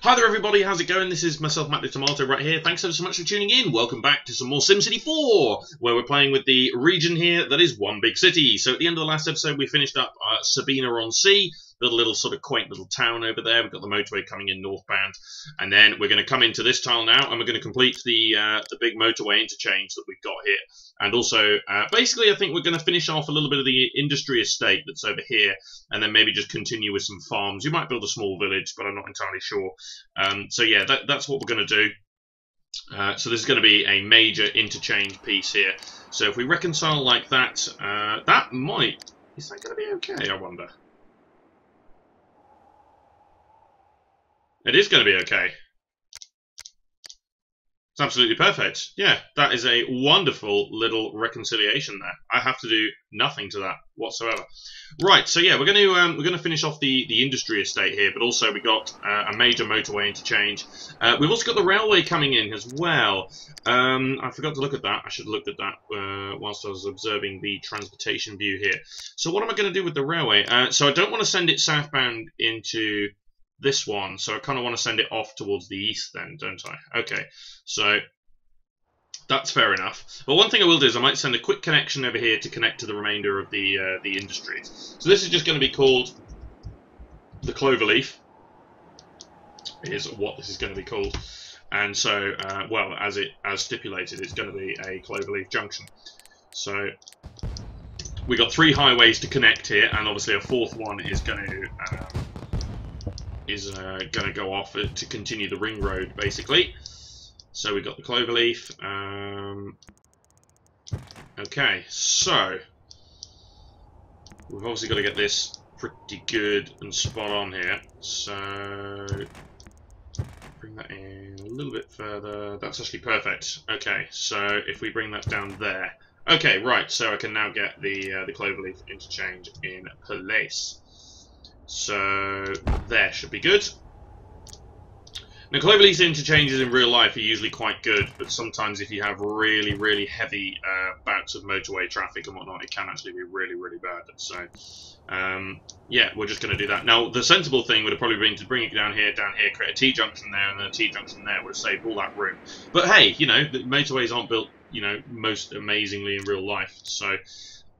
Hi there everybody, how's it going? This is myself, Matt the Tomato, right here. Thanks ever so much for tuning in. Welcome back to some more SimCity 4, where we're playing with the region here that is one big city. So at the end of the last episode, we finished up Sabina-on-Sea, built a little sort of quaint little town over there. We've got the motorway coming in northbound. And then we're going to come into this tile now, and we're going to complete the big motorway interchange that we've got here. And also, basically, I think we're going to finish off a little bit of the industry estate that's over here, and then maybe just continue with some farms. You might build a small village, but I'm not entirely sure. So yeah, that's what we're going to do. So this is going to be a major interchange piece here. So if we reconcile like that, that might... Is that going to be okay, I wonder? It is going to be okay. It's absolutely perfect. Yeah, that is a wonderful little reconciliation there. I have to do nothing to that whatsoever. Right, so yeah, we're going to finish off the industry estate here, but also we got a major motorway interchange. We've also got the railway coming in as well. I forgot to look at that. I should have looked at that whilst I was observing the transportation view here. So what am I going to do with the railway? So I don't want to send it southbound into this one, so I kind of want to send it off towards the east then, don't I? Okay, so that's fair enough. But one thing I will do is I might send a quick connection over here to connect to the remainder of the industries. So this is just going to be called the Cloverleaf, is what this is going to be called. And so, well, as stipulated, it's going to be a Cloverleaf Junction. So we got 3 highways to connect here, and obviously a fourth one is going to go off to continue the ring road, basically. So we've got the Cloverleaf. Okay, so we've obviously got to get this pretty good and spot on here. So bring that in a little bit further. That's actually perfect. Okay, so if we bring that down there. Okay, right, so I can now get the Cloverleaf interchange in place. So there should be good. Now, Cloverleaf interchanges in real life are usually quite good, but sometimes if you have really, really heavy bouts of motorway traffic and whatnot, it can actually be really, really bad. So, yeah, we're just going to do that. Now, the sensible thing would have probably been to bring it down here, create a T-junction there, and then a T-junction there would have saved all that room. But hey, you know, the motorways aren't built, you know, most amazingly in real life. So,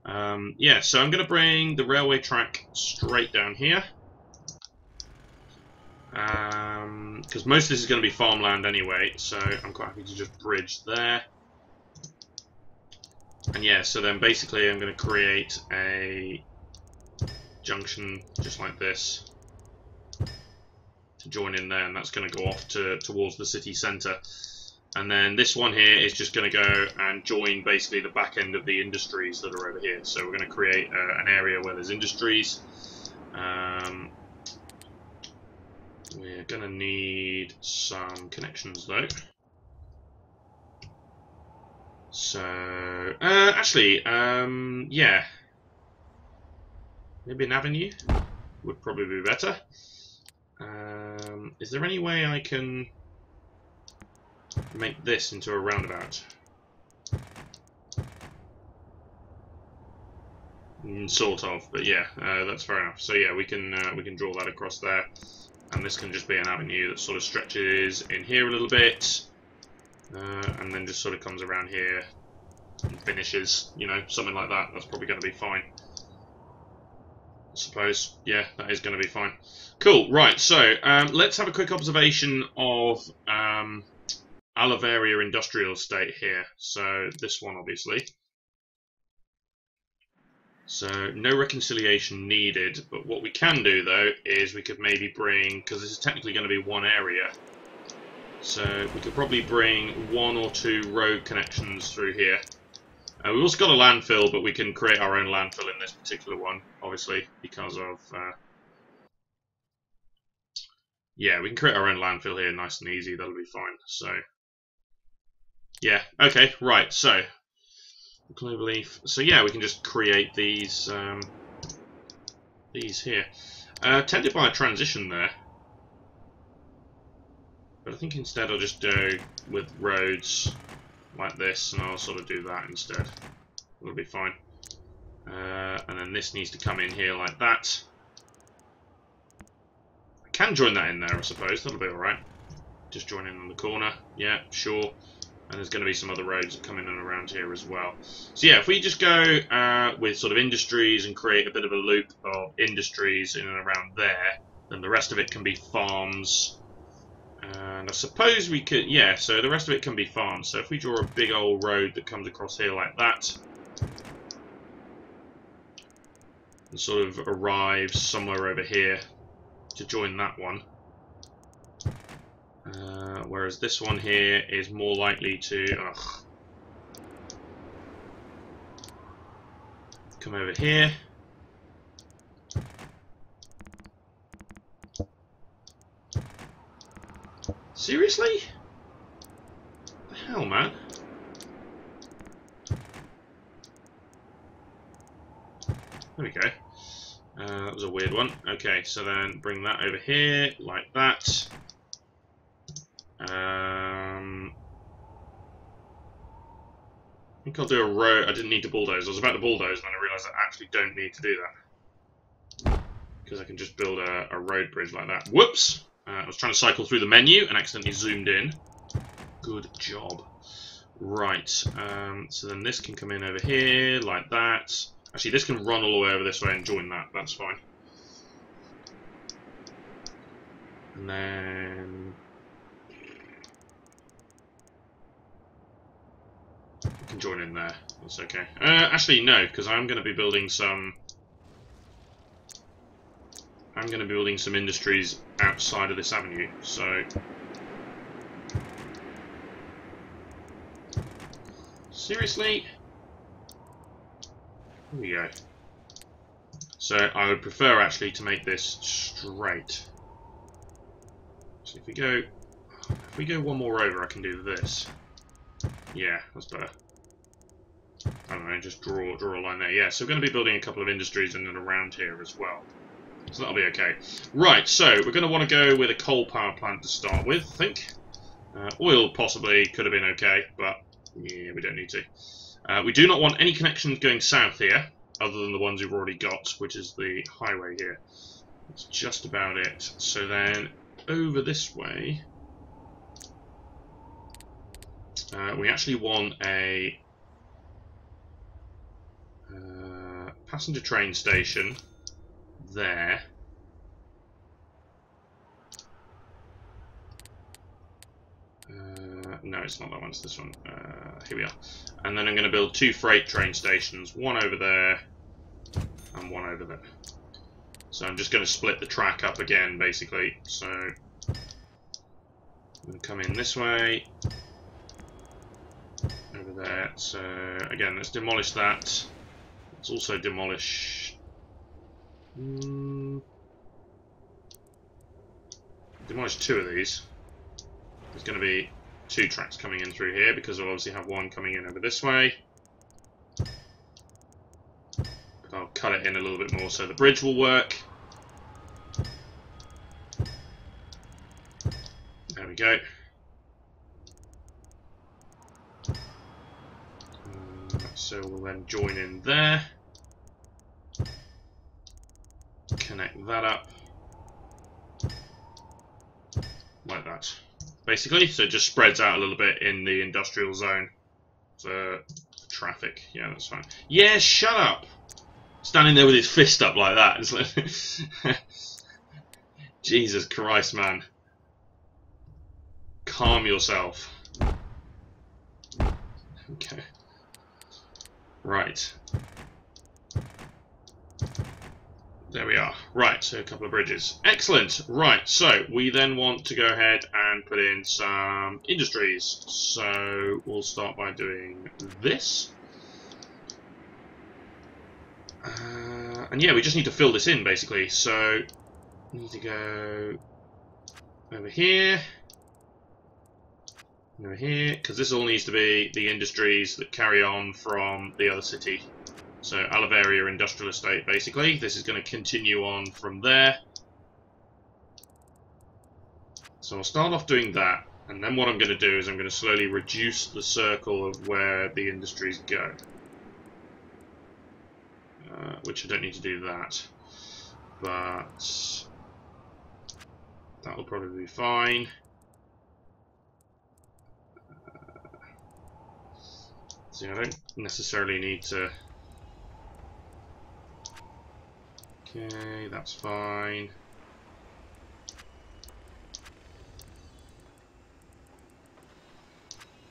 yeah, so I'm going to bring the railway track straight down here. Because most of this is going to be farmland anyway, so I'm quite happy to just bridge there. And yeah, so then basically I'm going to create a junction just like this to join in there, and that's going to go off towards the city centre. And then this one here is just going to go and join basically the back end of the industries that are over here. So we're going to create an area where there's industries. We're going to need some connections though. So, actually, yeah. Maybe an avenue would probably be better. Is there any way I can make this into a roundabout? Sort of, but yeah, that's fair enough. So yeah, we can draw that across there. And this can just be an avenue that sort of stretches in here a little bit, and then just sort of comes around here and finishes, you know, something like that. That's probably going to be fine, I suppose. Yeah, that is going to be fine. Cool, right, so let's have a quick observation of Oliveria Industrial Estate here. So this one, obviously. So, no reconciliation needed, but what we can do, though, is we could maybe bring, because this is technically going to be one area, so we could probably bring 1 or 2 road connections through here. We've also got a landfill, but we can create our own landfill in this particular one, obviously, because of... yeah, we can create our own landfill here, nice and easy, that'll be fine. So, yeah, okay, right, so... Cloverleaf. So yeah, we can just create these here. Tempted by a transition there, but I think instead I'll just go with roads like this, and I'll sort of do that instead. It'll be fine. And then this needs to come in here like that. Can join that in there, I suppose. That'll be alright. Just join in on the corner. Yeah, sure. And there's going to be some other roads that come in and around here as well. So yeah, if we just go with sort of industries and create a bit of a loop of industries in and around there, then the rest of it can be farms. And I suppose we could, yeah, so the rest of it can be farms. So if we draw a big old road that comes across here like that, and sort of arrives somewhere over here to join that one. Whereas this one here is more likely to come over here. Seriously? What the hell, man? There we go. That was a weird one. Okay, so then bring that over here, like that. I think I'll do a road. I didn't need to bulldoze. I was about to bulldoze, and then I realised I actually don't need to do that. Because I can just build a road bridge like that. Whoops! I was trying to cycle through the menu and accidentally zoomed in. Good job. Right, so then this can come in over here, like that. Actually, this can run all the way over this way and join that. That's fine. And then we can join in there. That's okay. Actually, no, because I'm going to be building some. I'm going to be building some industries outside of this avenue. So seriously. Here we go. So I would prefer actually to make this straight. So if we go one more over, I can do this. Yeah, that's better. I don't know, just draw a line there. Yeah, so we're going to be building a couple of industries in and around here as well. So that'll be okay. Right, so we're going to want to go with a coal power plant to start with, I think. Oil possibly could have been okay, but yeah, we don't need to. We do not want any connections going south here, other than the ones we've already got, which is the highway here. That's just about it. So then, over this way, we actually want a passenger train station there. No, it's not that one, it's this one. Here we are. And then I'm going to build 2 freight train stations, one over there and one over there. So I'm just going to split the track up again, basically. So I'm going to come in this way, over there. So again, let's demolish that. Let's also demolish. Demolish 2 of these. There's going to be 2 tracks coming in through here because we'll obviously have one coming in over this way. But I'll cut it in a little bit more so the bridge will work. There we go. So we'll then join in there. Connect that up. Like that. Basically, so it just spreads out a little bit in the industrial zone for traffic. Yeah, that's fine. Yeah, shut up! Standing there with his fist up like that. It's like Jesus Christ, man. Calm yourself. Okay. Right. There we are. Right, so a couple of bridges. Excellent. Right, so we then want to go ahead and put in some industries. So we'll start by doing this. And yeah, we just need to fill this in, basically. So we need to go over here. Over here, because this all needs to be the industries that carry on from the other city. So Aliveria Industrial Estate, basically. This is going to continue on from there. So I'll start off doing that, and then what I'm going to do is I'm going to slowly reduce the circle of where the industries go. Which I don't need to do that. But That'll probably be fine. See, I don't necessarily need to... Okay, that's fine.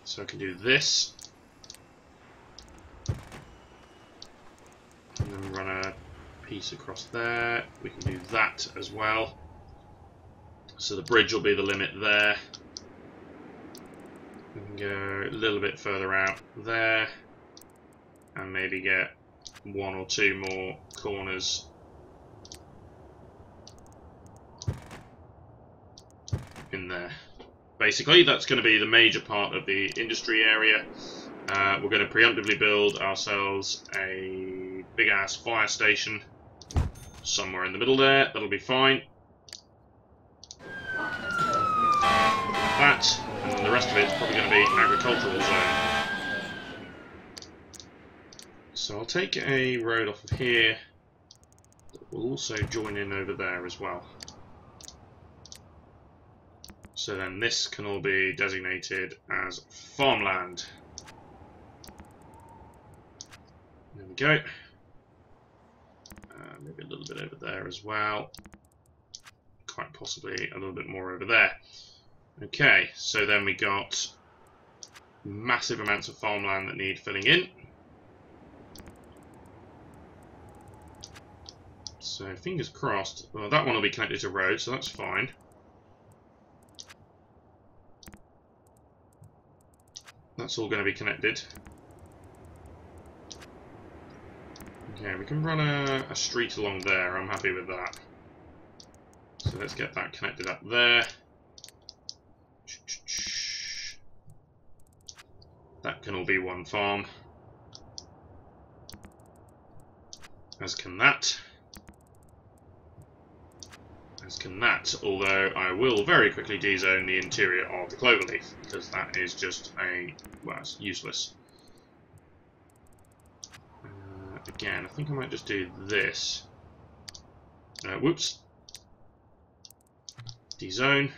So I can do this. And then run a piece across there. We can do that as well. So the bridge will be the limit there. We can go a little bit further out there. And maybe get 1 or 2 more corners in there. Basically, that's going to be the major part of the industry area. We're going to preemptively build ourselves a big-ass fire station somewhere in the middle there. That'll be fine. That, and then the rest of it's probably going to be agricultural zone. So I'll take a road off of here that will also join in over there as well. So then this can all be designated as farmland. There we go. Maybe a little bit over there as well. Quite possibly a little bit more over there. Okay, so then we got massive amounts of farmland that need filling in. So fingers crossed. Well, that one will be connected to road, so that's fine. That's all going to be connected. Okay, we can run a street along there. I'm happy with that. So let's get that connected up there. That can all be one farm. As can that. As can that, although I will very quickly dezone the interior of the Cloverleaf, because that is just a, well, it's useless. Again, I think I might just do this. Whoops. Dezone.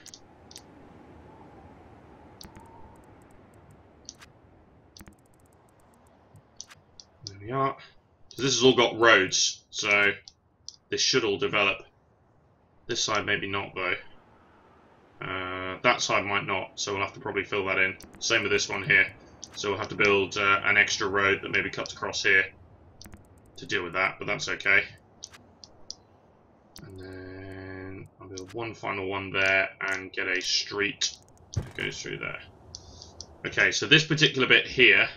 There we are. So this has all got roads, so this should all develop. This side maybe not though. That side might not, so we'll have to probably fill that in. Same with this one here. So we'll have to build an extra road that maybe cuts across here to deal with that, but that's okay. And then I'll build one final one there and get a street that goes through there. Okay, so this particular bit here,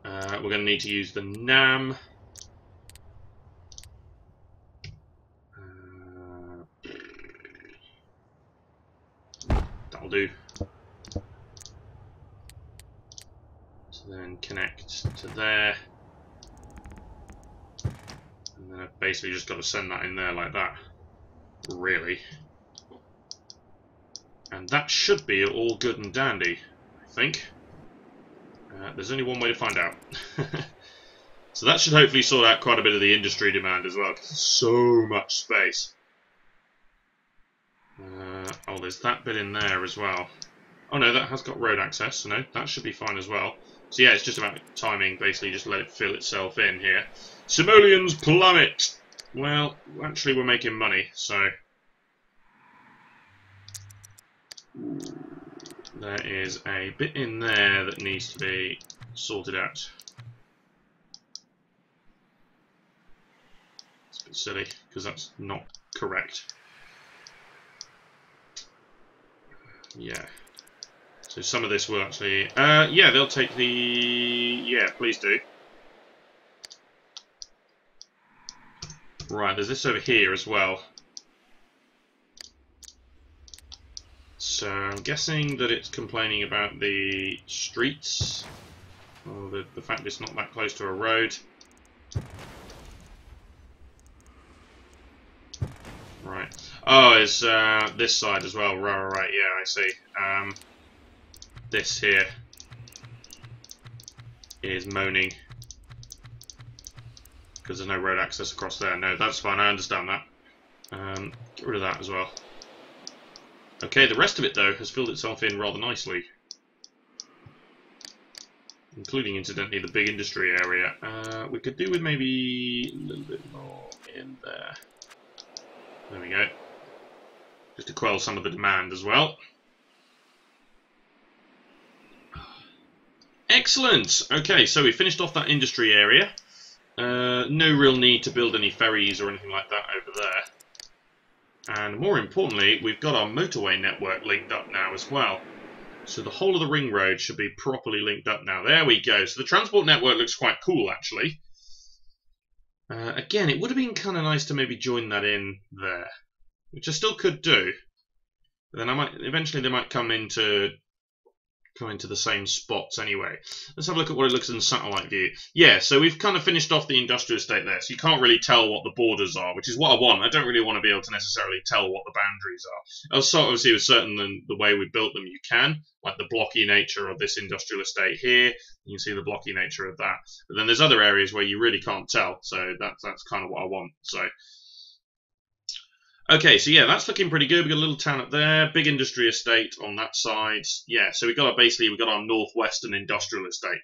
we're going to need to use the NAM. That'll do. Then connect to there, and then I've basically just got to send that in there like that, really, and that should be all good and dandy, I think. There's only one way to find out. So that should hopefully sort out quite a bit of the industry demand as well, because there's so much space. Oh, there's that bit in there as well. Oh no, that has got road access, so no, that should be fine as well. So yeah, it's just about timing, basically, just let it fill itself in here. Simoleons plummet! Well, actually we're making money, so... There is a bit in there that needs to be sorted out. It's a bit silly, because that's not correct. Yeah. So some of this will actually... yeah, they'll take the... Yeah, please do. Right, there's this over here as well. So I'm guessing that it's complaining about the streets. Or the fact it's not that close to a road. Right. Oh, it's this side as well. Right, yeah, I see. This here is moaning because there's no road access across there. No, that's fine, I understand that. Get rid of that as well. Okay, the rest of it, though, has filled itself in rather nicely. Including, incidentally, the big industry area. We could do with maybe a little bit more in there. There we go. Just to quell some of the demand as well. Excellent! Okay, so we finished off that industry area. No real need to build any ferries or anything like that over there. And more importantly, we've got our motorway network linked up now as well. So the whole of the ring road should be properly linked up now. There we go. So the transport network looks quite cool, actually. Again, it would have been kind of nice to maybe join that in there, which I still could do. But then I might eventually they might come into the same spots anyway. Let's have a look at what it looks in satellite view. Yeah, so we've kind of finished off the industrial estate there, so you can't really tell what the borders are, which is what I want. I don't really want to be able to necessarily tell what the boundaries are. Obviously, with certain the way we built them, you can, like the blocky nature of this industrial estate here. You can see the blocky nature of that. But then there's other areas where you really can't tell, so that's kind of what I want. So. Okay, so yeah, that's looking pretty good. We've got a little town up there, big industry estate on that side. Yeah, so we've got our northwestern industrial estate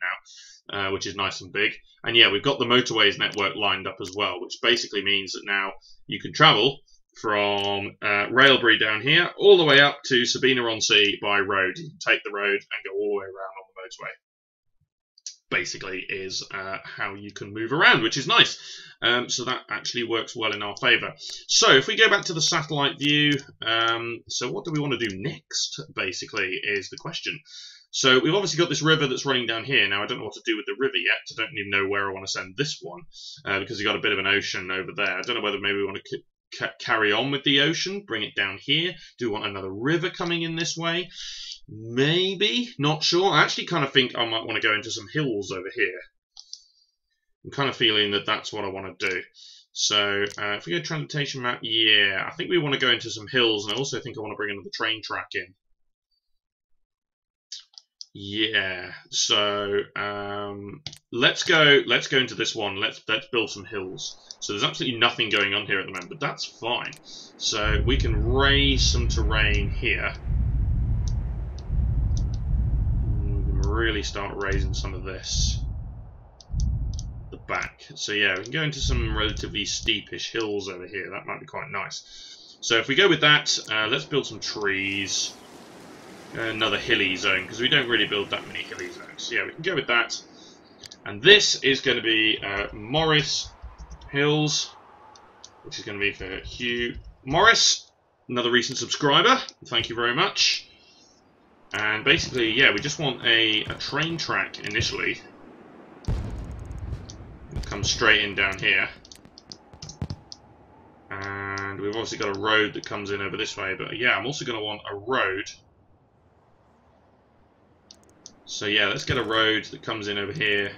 now, which is nice and big. And yeah, we've got the motorways network lined up as well, which basically means that now you can travel from Railbury down here all the way up to Sabina-on-Sea by road. You can take the road and go all the way around on the motorway. Basically is how you can move around, which is nice. So that actually works well in our favour. So if we go back to the satellite view, so what do we want to do next, basically, is the question. So we've obviously got this river that's running down here. Now, I don't know what to do with the river yet. I don't even know where I want to send this one, because we've got a bit of an ocean over there. I don't know whether maybe we want to carry on with the ocean, bring it down here. Do we want another river coming in this way? Maybe, not sure. I actually kind of think I might want to go into some hills over here. I'm kind of feeling that that's what I want to do. So if we go to transportation map, yeah, I think we want to go into some hills, and I also think I want to bring another train track in. Yeah, so let's go into this one. Let's build some hills. So there's absolutely nothing going on here at the moment, but that's fine. So we can raise some terrain here. Really start raising some of this the back. So yeah, we can go into some relatively steepish hills over here. That might be quite nice. So if we go with that, let's build some trees. Another hilly zone, because we don't really build that many hilly zones. So yeah, we can go with that. And this is going to be Morris Hills, which is going to be for Hugh Morris, another recent subscriber. Thank you very much. And basically, yeah, we just want a train track initially. It comes straight in down here. And we've obviously got a road that comes in over this way. But yeah, I'm also going to want a road. So yeah, let's get a road that comes in over here.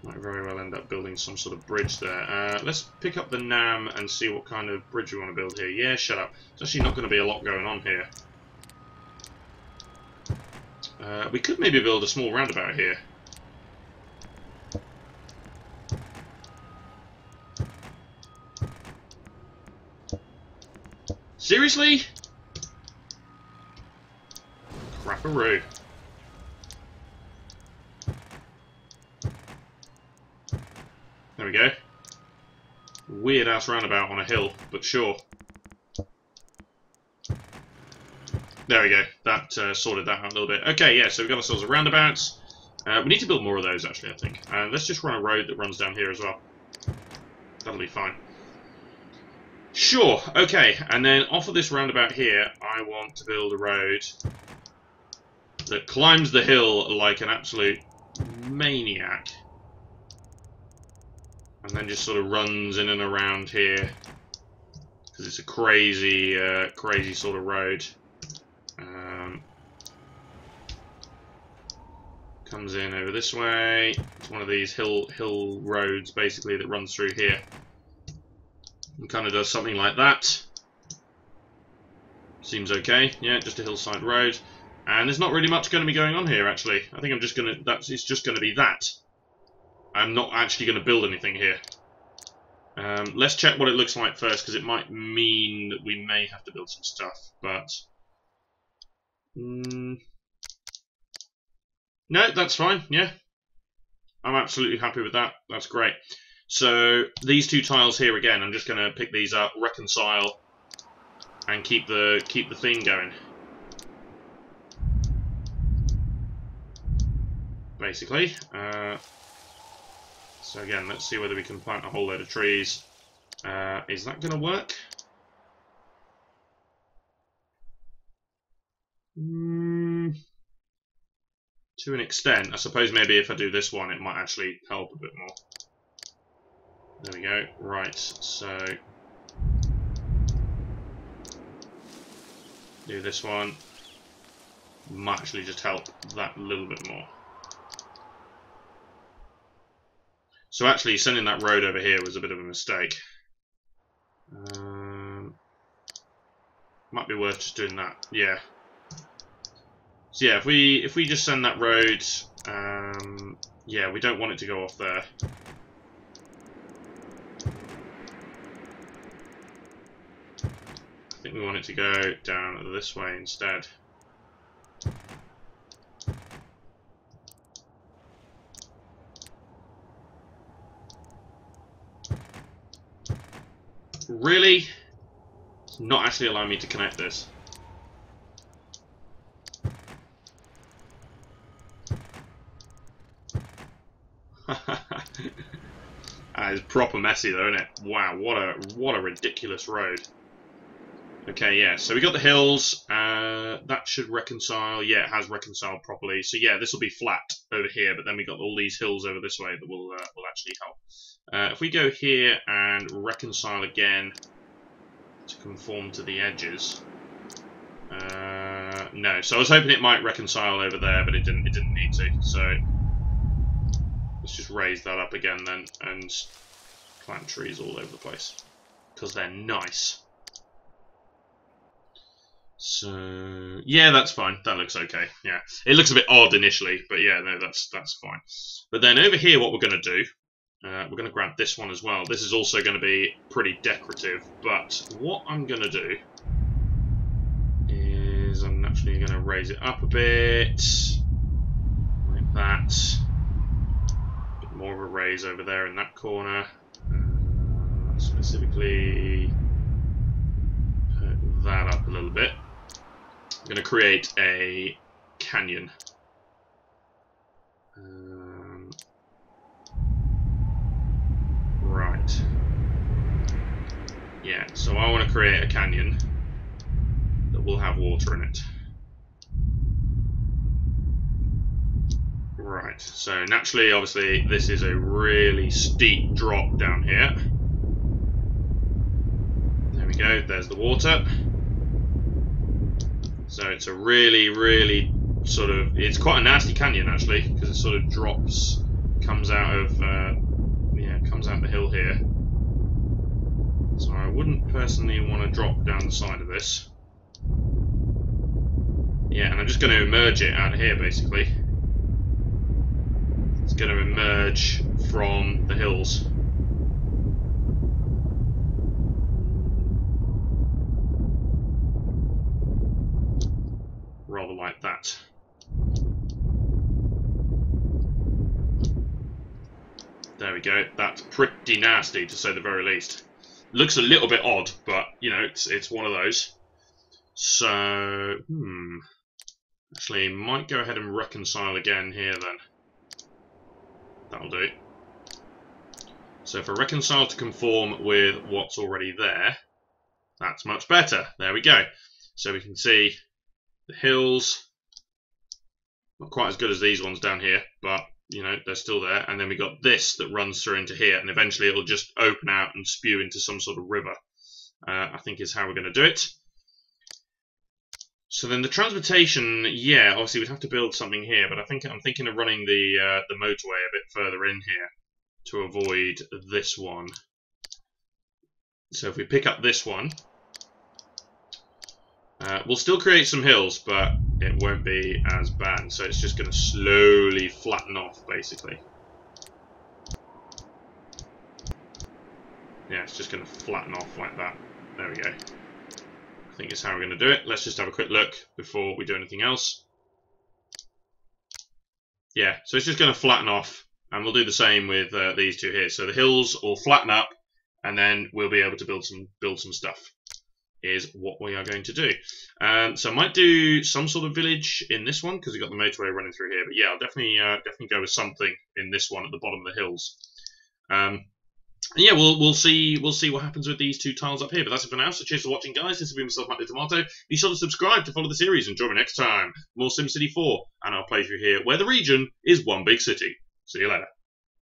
Might very well end up building some sort of bridge there. Let's pick up the NAM and see what kind of bridge we want to build here. Yeah, shut up. There's actually not going to be a lot going on here. We could maybe build a small roundabout here. Seriously? Crap-a-roo. There we go. Weird ass roundabout on a hill, but sure. There we go. That sorted that out a little bit. Okay, yeah, so we've got ourselves a roundabout. We need to build more of those, actually, I think. And let's just run a road that runs down here as well. That'll be fine. Sure, okay. And then off of this roundabout here, I want to build a road that climbs the hill like an absolute maniac. And then just sort of runs in and around here. Because it's a crazy, crazy sort of road. Comes in over this way. It's one of these hill roads, basically, that runs through here. And kind of does something like that. Seems okay. Yeah, just a hillside road. And there's not really much going to be going on here, actually. I think I'm just going to... it's just going to be that. I'm not actually going to build anything here. Let's check what it looks like first, because it might mean that we may have to build some stuff, but... no, that's fine, yeah. I'm absolutely happy with that. That's great. So, these two tiles here again, I'm just going to pick these up, reconcile, and keep the theme going. Basically. So again, let's see whether we can plant a whole load of trees. Is that going to work? To an extent. I suppose maybe if I do this one, it might actually help a bit more. There we go. Right, so... do this one. Might actually just help that a little bit more. So actually, sending that road over here was a bit of a mistake. Might be worth just doing that. Yeah. So yeah, if we just send that road, yeah, we don't want it to go off there. I think we want it to go down this way instead. Really? It's not actually allowing me to connect this. That is proper messy though, isn't it? Wow, what a ridiculous road. Okay, yeah, so we got the hills. That should reconcile. Yeah, it has reconciled properly. So yeah, this will be flat over here, but then we got all these hills over this way that will actually help. If we go here and reconcile again to conform to the edges. No, so I was hoping it might reconcile over there, but it didn't need to. So let's just raise that up again then and plant trees all over the place because they're nice. So yeah, that's fine. That looks okay. Yeah, it looks a bit odd initially, but yeah, no, that's fine. But then over here, what we're going to do, we're going to grab this one as well. This is also going to be pretty decorative. But what I'm going to do is I'm naturally going to raise it up a bit, like that. A bit more of a raise over there in that corner. Specifically, put that up a little bit. I'm going to create a canyon. Right. Yeah, so I want to create a canyon that will have water in it. Right, so naturally, obviously, this is a really steep drop down here. There we go, there's the water. So it's a really sort of, it's quite a nasty canyon actually, because it sort of drops, comes out of, comes out the hill here. So I wouldn't personally want to drop down the side of this. Yeah, and I'm just going to emerge it out of here basically. It's going to emerge from the hills. Rather like that. There we go. That's pretty nasty, to say the very least. Looks a little bit odd, but you know, it's one of those. So, actually, might go ahead and reconcile again here then. That'll do. So if I reconcile to conform with what's already there, that's much better. There we go. So we can see the hills, not quite as good as these ones down here, but you know, they're still there. And then we got this that runs through into here, and eventually it'll just open out and spew into some sort of river. I think is how we're going to do it. So then the transportation, yeah, obviously we'd have to build something here, but I'm thinking of running the motorway a bit further in here to avoid this one. So if we pick up this one, we'll still create some hills, but it won't be as bad. So it's just going to slowly flatten off, basically. Yeah, it's just going to flatten off like that. There we go. I think it's how we're going to do it. Let's just have a quick look before we do anything else. Yeah, so it's just going to flatten off, and we'll do the same with these two here. So the hills will flatten up, and then we'll be able to build some stuff. Is what we are going to do. So I might do some sort of village in this one because we've got the motorway running through here. But yeah, I'll definitely go with something in this one at the bottom of the hills. And yeah, we'll see what happens with these two tiles up here. But that's it for now. So cheers for watching, guys. This has been myself, Matt the Tomato. Be sure to subscribe to follow the series and join me next time. More SimCity 4 and our playthrough here, where the region is one big city. See you later.